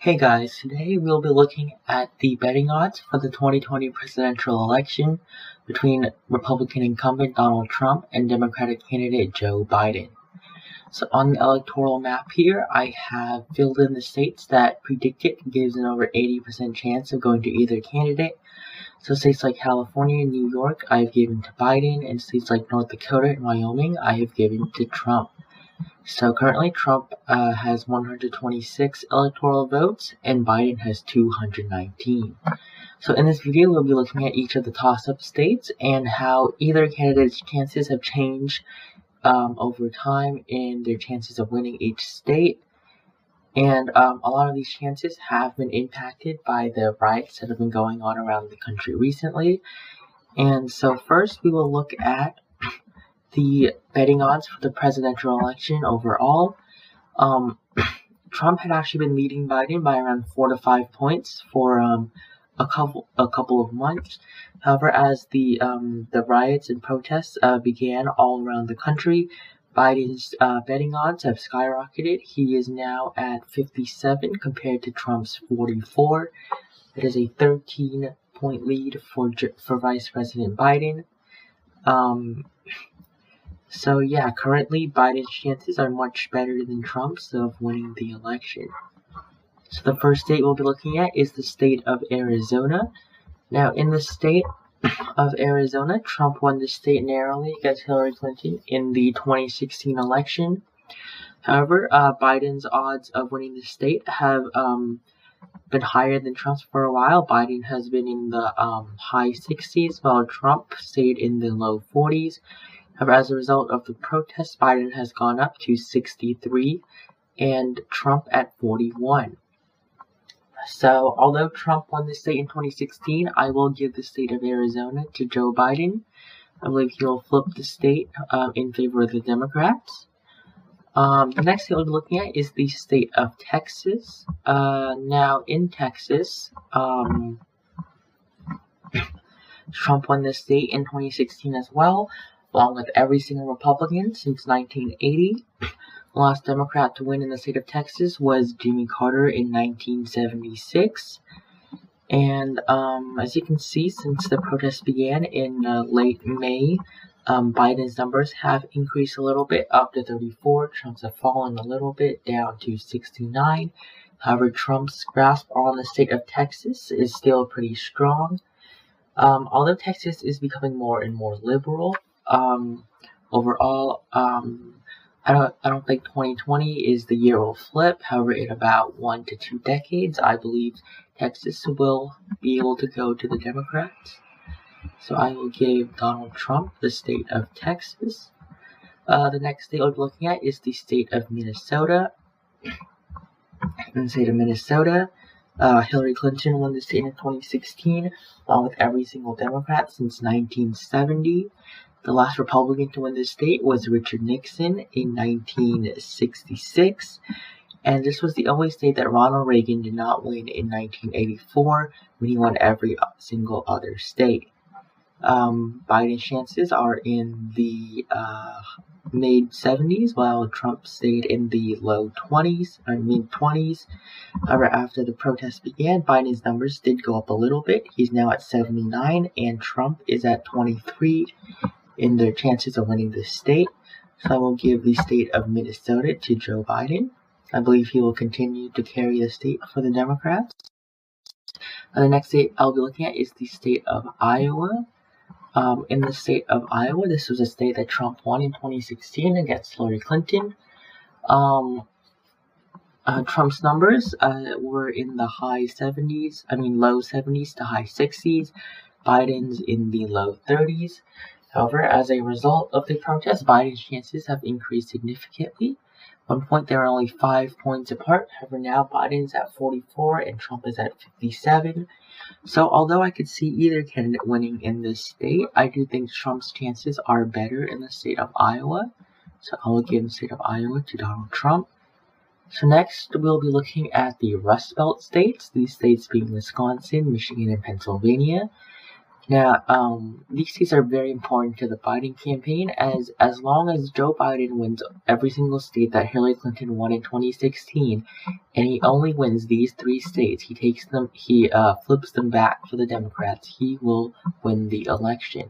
Hey guys, today we'll be looking at the betting odds for the 2020 presidential election between Republican incumbent Donald Trump and Democratic candidate Joe Biden. So on the electoral map here, I have filled in the states that predicted gives an over 80% chance of going to either candidate. So states like California and New York, I've given to Biden, and states like North Dakota and Wyoming, I have given to Trump. So currently Trump has 126 electoral votes and Biden has 219. So in this video we'll be looking at each of the toss-up states and how either candidate's chances have changed over time in their chances of winning each state. And a lot of these chances have been impacted by the riots that have been going on around the country recently. And so first we will look at the betting odds for the presidential election overall. Trump had actually been leading Biden by around 4 to 5 points for a couple of months. However, as the riots and protests began all around the country, Biden's betting odds have skyrocketed. He is now at 57 compared to Trump's 44. That is a 13-point lead for Vice President Biden. So yeah, currently Biden's chances are much better than Trump's of winning the election. So the first state we'll be looking at is the state of Arizona. Now in the state of Arizona, Trump won the state narrowly against Hillary Clinton in the 2016 election. However, Biden's odds of winning the state have been higher than Trump's for a while. Biden has been in the high 60s while Trump stayed in the low 40s. However, as a result of the protests, Biden has gone up to 63 and Trump at 41. So, although Trump won the state in 2016, I will give the state of Arizona to Joe Biden. I believe he will flip the state in favor of the Democrats. The next state we'll be looking at is the state of Texas. Now, in Texas, Trump won the state in 2016 as well, along with every single Republican since 1980. The last Democrat to win in the state of Texas was Jimmy Carter in 1976. And as you can see, since the protests began in late May, Biden's numbers have increased a little bit, up to 34. Trump's have fallen a little bit, down to 69. However, Trump's grasp on the state of Texas is still pretty strong. Although Texas is becoming more and more liberal, overall, I don't think 2020 is the year will flip. However, in about 1 to 2 decades, I believe Texas will be able to go to the Democrats. So I will give Donald Trump the state of Texas. The next state we'll be looking at is the state of Minnesota. In the state of Minnesota, Hillary Clinton won the state in 2016, along with every single Democrat since 1970. The last Republican to win the state was Richard Nixon in 1966, and this was the only state that Ronald Reagan did not win in 1984, when he won every single other state. Biden's chances are in the mid-70s, while Trump stayed in the low 20s, or mid-20s. However, after the protests began, Biden's numbers did go up a little bit. He's now at 79, and Trump is at 23 in their chances of winning the state. So I will give the state of Minnesota to Joe Biden. I believe he will continue to carry the state for the Democrats. The next state I'll be looking at is the state of Iowa. In the state of Iowa, this was a state that Trump won in 2016 against Hillary Clinton. Trump's numbers were in the low 70s to high 60s. Biden's in the low 30s. However, as a result of the protests, Biden's chances have increased significantly. At one point, they were only 5 points apart. However, now Biden's at 44 and Trump is at 57. So, although I could see either candidate winning in this state, I do think Trump's chances are better in the state of Iowa. So, I will give the state of Iowa to Donald Trump. So, next, we'll be looking at the Rust Belt states, these states being Wisconsin, Michigan, and Pennsylvania. Now, these states are very important to the Biden campaign, as long as Joe Biden wins every single state that Hillary Clinton won in 2016, and he only wins these 3 states, he flips them back for the Democrats, he will win the election.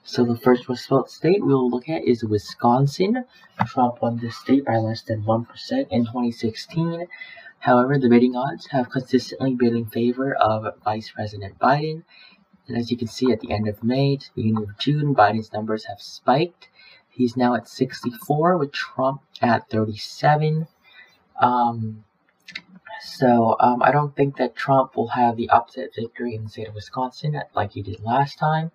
So the first Rust Belt state we will look at is Wisconsin. Trump won this state by less than 1% in 2016. However, the betting odds have consistently been in favor of Vice President Biden. And as you can see, at the end of May to the beginning of June, Biden's numbers have spiked. He's now at 64, with Trump at 37. I don't think that Trump will have the upset victory in the state of Wisconsin like he did last time.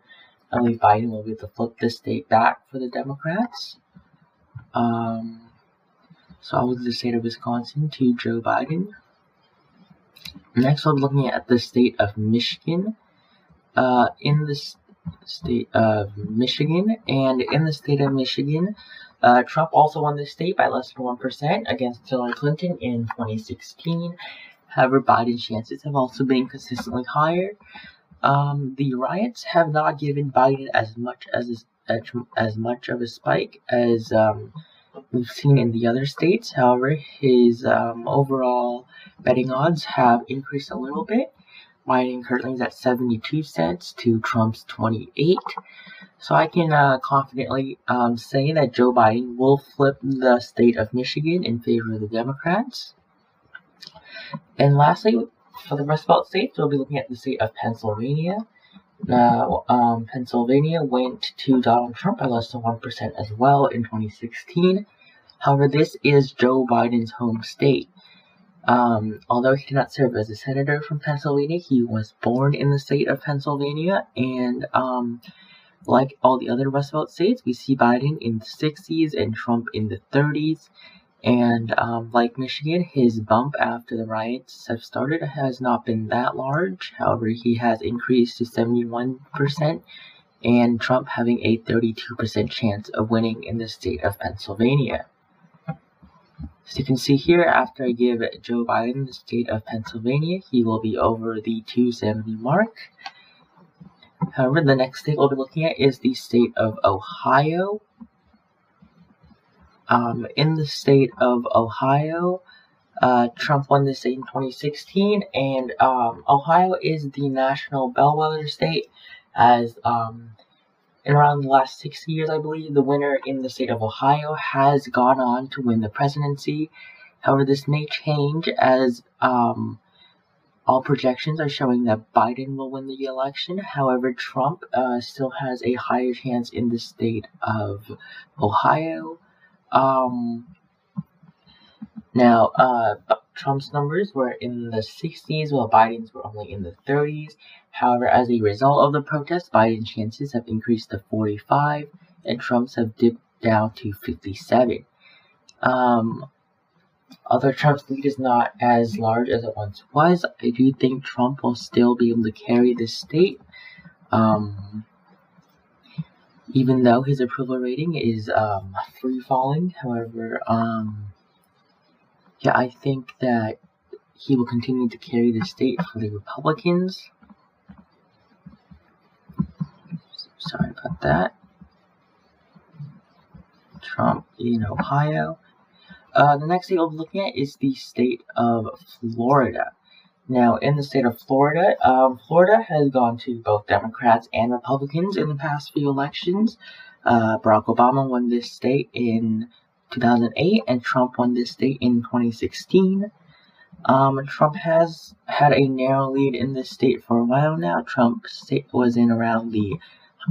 I believe Biden will be able to flip this state back for the Democrats. So I'll leave the state of Wisconsin to Joe Biden. Next, we'll be looking at the state of Michigan. In the state of Michigan, Trump also won this state by less than 1% against Hillary Clinton in 2016. However, Biden's chances have also been consistently higher. The riots have not given Biden as much of a spike as we've seen in the other states. However, his overall betting odds have increased a little bit. Biden currently is at 72 cents to Trump's 28. So I can confidently say that Joe Biden will flip the state of Michigan in favor of the Democrats. And lastly, for the Rust Belt states, we'll be looking at the state of Pennsylvania. Now, Pennsylvania went to Donald Trump by less than 1% as well in 2016. However, this is Joe Biden's home state. Although he did not serve as a senator from Pennsylvania, he was born in the state of Pennsylvania, and like all the other Rust Belt states, we see Biden in the 60s and Trump in the 30s, and like Michigan, his bump after the riots have started has not been that large. However, he has increased to 71%, and Trump having a 32% chance of winning in the state of Pennsylvania. So you can see here, after I give Joe Biden the state of Pennsylvania, he will be over the 270 mark. However, the next state we'll be looking at is the state of Ohio. In the state of Ohio, Trump won this state in 2016, and Ohio is the national bellwether state, as in around the last 60 years, I believe, the winner in the state of Ohio has gone on to win the presidency. However, this may change as all projections are showing that Biden will win the election. However, Trump still has a higher chance in the state of Ohio. Trump's numbers were in the 60s, while Biden's were only in the 30s. However, as a result of the protests, Biden's chances have increased to 45, and Trump's have dipped down to 57. Although Trump's lead is not as large as it once was, I do think Trump will still be able to carry this state. Even though his approval rating is free falling. However, I think that he will continue to carry the state for the Republicans. Sorry about that. Trump in Ohio. The next state we'll be looking at is the state of Florida. Now, in the state of Florida, Florida has gone to both Democrats and Republicans in the past few elections. Barack Obama won this state in 2008, and Trump won this state in 2016. Trump has had a narrow lead in this state for a while now. Trump's state was in around the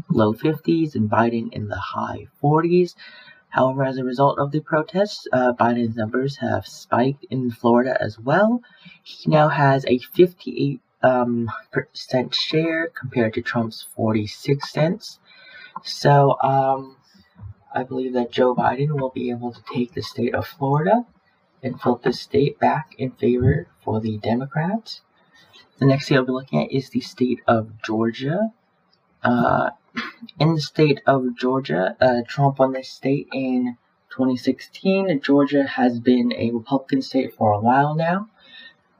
low 50s and Biden in the high 40s. However, as a result of the protests, Biden's numbers have spiked in Florida as well. He now has a 58% share compared to Trump's 46%. So, I believe that Joe Biden will be able to take the state of Florida and flip the state back in favor for the Democrats. The next state I'll be looking at is the state of Georgia. In the state of Georgia, Trump won this state in 2016. Georgia has been a Republican state for a while now.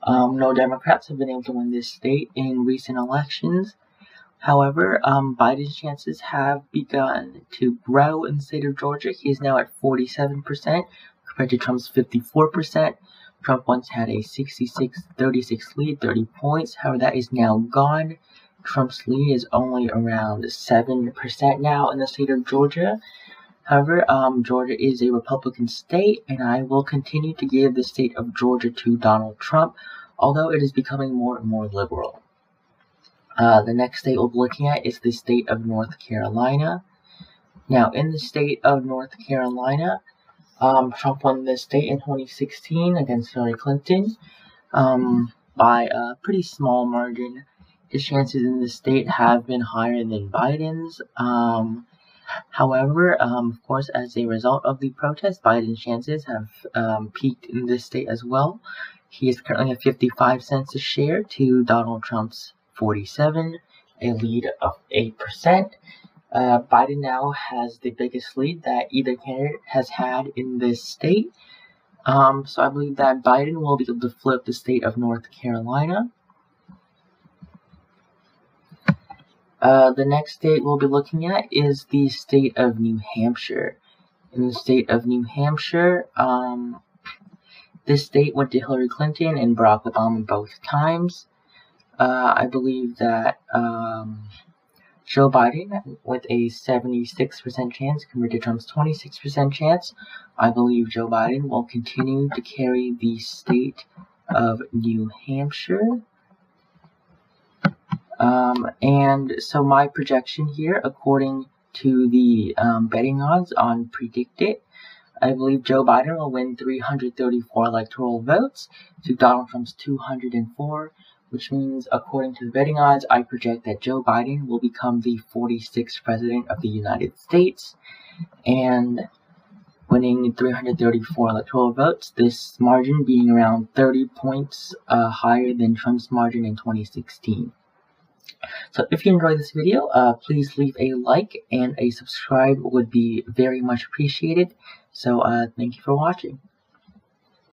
No Democrats have been able to win this state in recent elections. However, Biden's chances have begun to grow in the state of Georgia. He is now at 47% compared to Trump's 54%. Trump once had a 66-36 lead, 30 points. However, that is now gone. Trump's lead is only around 7% now in the state of Georgia. However, Georgia is a Republican state, and I will continue to give the state of Georgia to Donald Trump, although it is becoming more and more liberal. The next state we'll be looking at is the state of North Carolina. Now, in the state of North Carolina, Trump won this state in 2016 against Hillary Clinton by a pretty small margin. His chances in the state have been higher than Biden's. However, of course, as a result of the protest, Biden's chances have peaked in this state as well. He is currently at 55 cents a share to Donald Trump's 47, a lead of 8%. Biden now has the biggest lead that either candidate has had in this state. So I believe that Biden will be able to flip the state of North Carolina. The next state we'll be looking at is the state of New Hampshire. In the state of New Hampshire, this state went to Hillary Clinton and Barack Obama both times. I believe that Joe Biden, with a 76% chance compared to Trump's 26% chance, I believe Joe Biden will continue to carry the state of New Hampshire. And so my projection here, according to the betting odds on PredictIt, I believe Joe Biden will win 334 electoral votes to Donald Trump's 204, which means, according to the betting odds, I project that Joe Biden will become the 46th president of the United States, and winning 334 electoral votes, this margin being around 30 points higher than Trump's margin in 2016. So if you enjoyed this video, please leave a like and a subscribe would be very much appreciated. So thank you for watching.